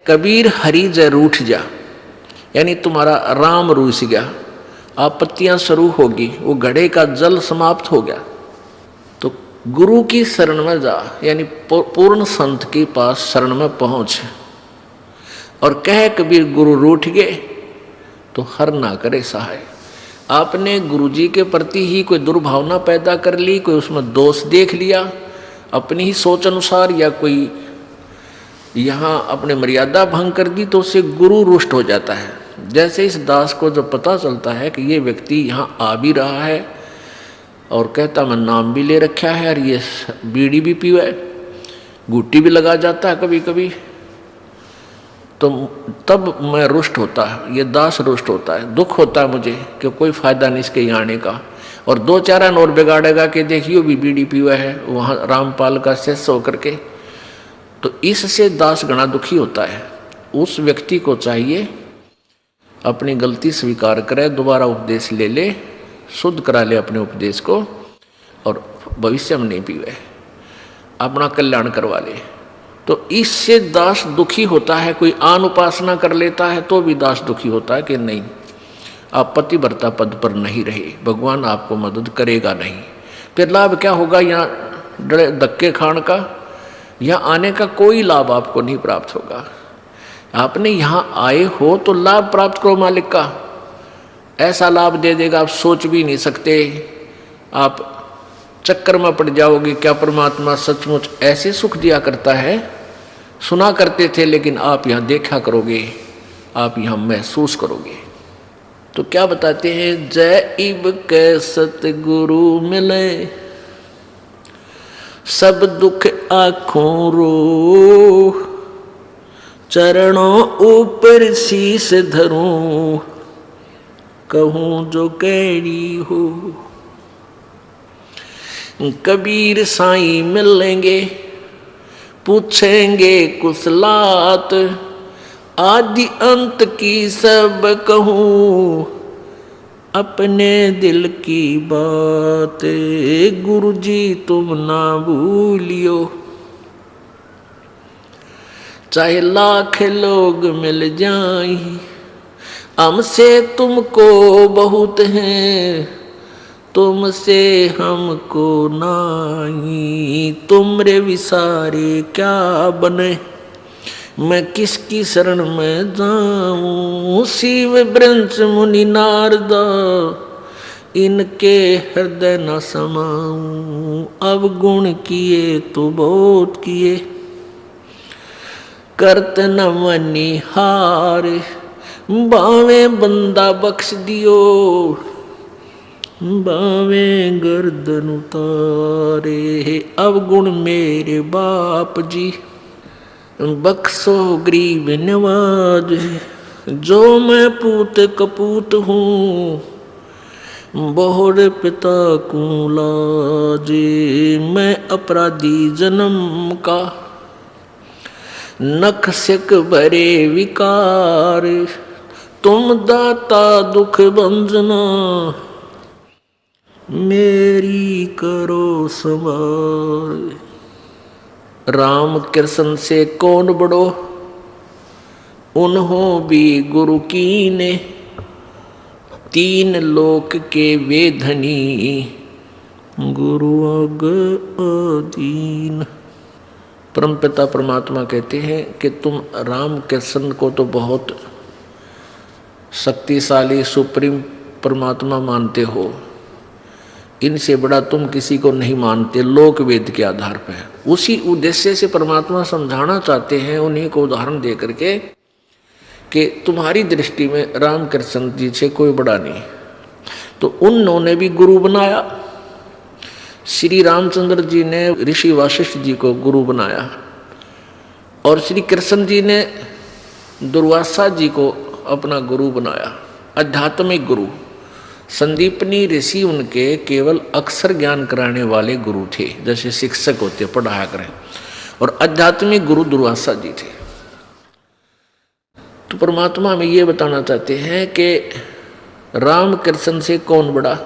कबीर हरि जय रूठ जा, यानी तुम्हारा राम रूस गया, आपत्तियां शुरू होगी, वो घड़े का जल समाप्त हो गया। तो गुरु की शरण में जा, यानी पूर्ण संत के पास शरण में पहुंच। और कह कबीर गुरु रूठ गए तो हर ना करे सहाय। आपने गुरु जी के प्रति ही कोई दुर्भावना पैदा कर ली, कोई उसमें दोष देख लिया अपनी ही सोच अनुसार, या कोई यहाँ अपने मर्यादा भंग कर दी, तो उससे गुरु रुष्ट हो जाता है। जैसे इस दास को जब पता चलता है कि ये व्यक्ति यहाँ आ भी रहा है और कहता मैं नाम भी ले रखा है, और ये बीड़ी भी पीवा है, गुट्टी भी लगा जाता है कभी कभी, तो तब मैं रुष्ट होता है, ये दास रुष्ट होता है, दुख होता है मुझे कि कोई फायदा नहीं इसके यहाँ आने का। और दो चार और बिगाड़ेगा कि देखियो भी बीड़ी पीवा है वहाँ रामपाल का शिष्य होकर के, तो इससे दास गणा दुखी होता है। उस व्यक्ति को चाहिए अपनी गलती स्वीकार करे, दोबारा उपदेश ले ले, शुद्ध करा ले अपने उपदेश को, और भविष्य में नहीं पीवे, अपना कल्याण करवा ले। तो इससे दास दुखी होता है। कोई आन उपासना कर लेता है तो भी दास दुखी होता है कि नहीं, आप पतिव्रता पद पर नहीं रहे, भगवान आपको मदद करेगा नहीं। फिर लाभ क्या होगा यहाँ धक्के खान का, यहाँ आने का कोई लाभ आपको नहीं प्राप्त होगा। आपने यहाँ आए हो तो लाभ प्राप्त करो मालिक का, ऐसा लाभ दे देगा आप सोच भी नहीं सकते। आप चक्कर में पड़ जाओगे, क्या परमात्मा सचमुच ऐसे सुख दिया करता है? सुना करते थे, लेकिन आप यहाँ देखा करोगे, आप यहाँ महसूस करोगे। तो क्या बताते हैं, जय इब के सतगुरु मिले, सब दुख आँखों रो, चरणों ऊपर शीस धरूं, कहूँ जो कैडी हो। कबीर साईं मिलेंगे, पूछेंगे कुशलात, आदि अंत की सब कहूँ, अपने दिल की बात, गुरु जी तुम ना भूलियो। चाहे लाख लोग मिल जाएं, हमसे तुमको बहुत हैं, तुमसे हमको नाई, तुमरे विसारे क्या बने, मैं किसकी शरण में जाऊं। शिव ब्रंच मुनि नारदा, इनके हृदय न समाऊं। अब गुण किए तो बहुत किए, करत न मनी हार, बावे बंदा बख्श दियो, बावे गर्दन उतारे। अब गुण मेरे बाप जी, बख्शो गरीब नवाज, जो मैं पूत कपूत हूँ, बहुर पिता को लाजे। मैं अपराधी जन्म का, नख सिक भरे विकार, तुम दाता दुख भंजना, मेरी करो संभाल। राम कृष्ण से कौन बड़ो, उन्हों भी गुरु कीने, तीन लोक के वे धनी, गुरु अग अधीन। परमपिता परमात्मा कहते हैं कि तुम राम कृष्ण को तो बहुत शक्तिशाली सुप्रीम परमात्मा मानते हो, इनसे बड़ा तुम किसी को नहीं मानते, लोक वेद के आधार पर। उसी उद्देश्य से परमात्मा समझाना चाहते हैं उन्हीं को उदाहरण दे करके कि तुम्हारी दृष्टि में राम कृष्ण जी से कोई बड़ा नहीं। तो उन्होंने भी गुरु बनाया। श्री रामचंद्र जी ने ऋषि वशिष्ठ जी को गुरु बनाया, और श्री कृष्ण जी ने दुर्वासा जी को अपना गुरु बनाया, आध्यात्मिक गुरु। संदीपनी ऋषि उनके केवल अक्षर ज्ञान कराने वाले गुरु थे, जैसे शिक्षक होते पढ़ाया करें, और आध्यात्मिक गुरु दुर्वासा जी थे। तो परमात्मा हमें ये बताना चाहते हैं कि राम कृष्ण से कौन बड़ा,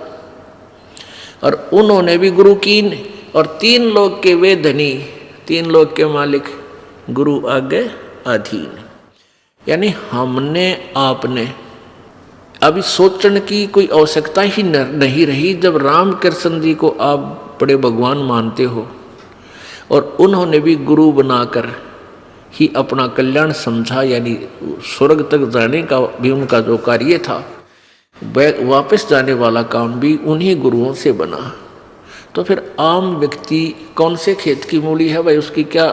और उन्होंने भी गुरु कीन, और तीन लोग के वे धनी, तीन लोग के मालिक, गुरु आगे अधीन। यानी हमने आपने अभी सोचने की कोई आवश्यकता ही नहीं रही। जब राम कृष्ण जी को आप बड़े भगवान मानते हो और उन्होंने भी गुरु बनाकर ही अपना कल्याण समझा, यानी स्वर्ग तक जाने का भी उनका जो कार्य था, वापस जाने वाला काम भी उन्हीं गुरुओं से बना। तो फिर आम व्यक्ति कौन से खेत की मूली है भाई, उसकी क्या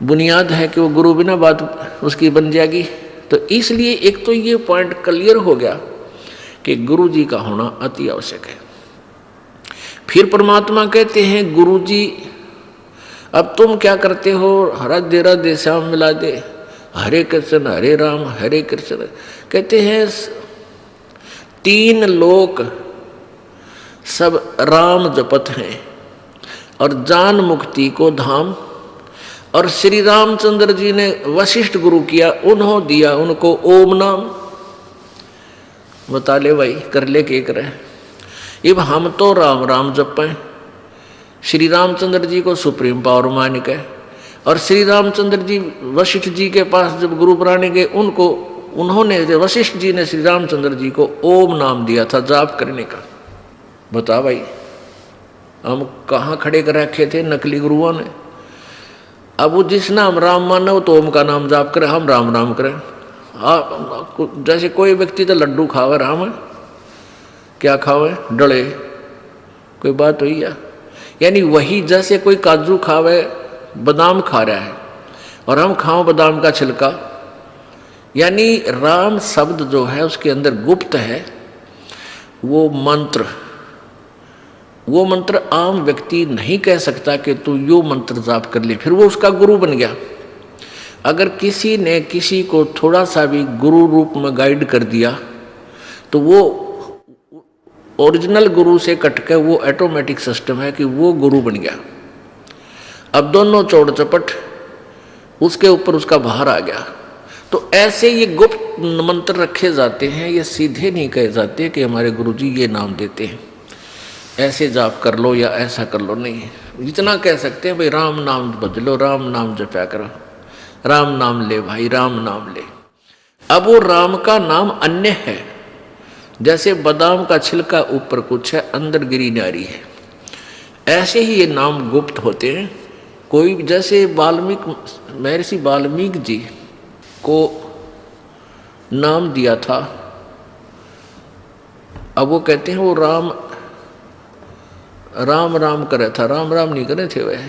बुनियाद है कि वो गुरु बिना बात उसकी बन जाएगी। तो इसलिए एक तो ये पॉइंट क्लियर हो गया कि गुरु जी का होना अति आवश्यक है। फिर परमात्मा कहते हैं गुरु जी अब तुम क्या करते हो, राधे राधे श्याम मिला दे, हरे कृष्ण हरे राम हरे कृष्ण। कहते हैं 3 लोक सब राम जपत हैं और जान मुक्ति को धाम। और श्री रामचंद्र जी ने वशिष्ठ गुरु किया, उन्होंने दिया उनको ओम नाम। बता ले भाई, कर ले के करे। अब हम तो राम राम जपें, श्री रामचंद्र जी को सुप्रीम पावर मान के, और श्री रामचंद्र जी वशिष्ठ जी के पास जब गुरु बनाने गए, उन्होंने वशिष्ठ जी ने श्री रामचंद्र जी को ओम नाम दिया था जाप करने का। बता भाई, हम कहाँ खड़े कर रखे थे नकली गुरुओं ने। अब वो जिस नाम राम माने वो तो ओम का नाम जाप करे, हम राम राम करें। जैसे कोई व्यक्ति तो लड्डू खावे राम है, क्या खावे डले, कोई बात हुई है। यानी वही जैसे कोई काजू खावे बादाम खा रहा है और हम खाओ बादाम का छिलका। यानी राम शब्द जो है उसके अंदर गुप्त है वो मंत्र आम व्यक्ति नहीं कह सकता कि तू यो मंत्र जाप कर ले, फिर वो उसका गुरु बन गया। अगर किसी ने किसी को थोड़ा सा भी गुरु रूप में गाइड कर दिया तो वो ओरिजिनल गुरु से कटकर वो ऑटोमेटिक सिस्टम है कि वो गुरु बन गया। अब दोनों चौड़ चपट उसके ऊपर उसका भार आ गया। तो ऐसे ये गुप्त मंत्र रखे जाते हैं, ये सीधे नहीं कहे जाते कि हमारे गुरुजी ये नाम देते हैं ऐसे जाप कर लो या ऐसा कर लो, नहीं। इतना कह सकते हैं भाई राम नाम भज लो, राम नाम जपया करो, राम नाम ले भाई, राम नाम ले। अब वो राम का नाम अन्य है, जैसे बादाम का छिलका ऊपर कुछ है अंदर गिरी नारी है, ऐसे ही ये नाम गुप्त होते हैं। कोई जैसे महर्षि वाल्मीकि जी को नाम दिया था, अब वो कहते हैं वो राम राम करे था, राम राम नहीं करे थे वह,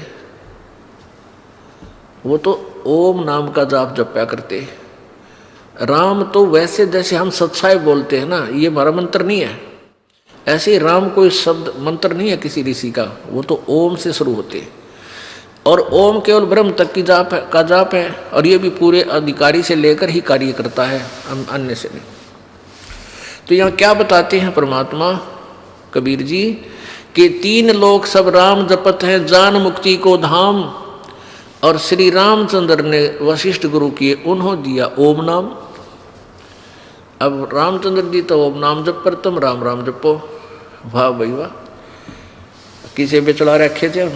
वो तो ओम नाम का जाप जपया करते। राम तो वैसे जैसे हम सच्चाई बोलते हैं ना, ये हमारा मंत्र नहीं है। ऐसे राम कोई शब्द मंत्र नहीं है किसी ऋषि का, वो तो ओम से शुरू होते हैं। और ओम केवल ब्रह्म तक की जाप है, और ये भी पूरे अधिकारी से लेकर ही कार्य करता है, अन्य से नहीं। तो यहाँ क्या बताते हैं परमात्मा कबीर जी कि 3 लोक सब राम जपत हैं, जान मुक्ति को धाम। और श्री रामचंद्र ने वशिष्ठ गुरु किए, उन्होंने दिया ओम नाम। अब रामचंद्र जी तो ओम नाम जप पर तुम राम राम जपो। वाह भाई वाह, किसे पे चढ़ा रखे थे।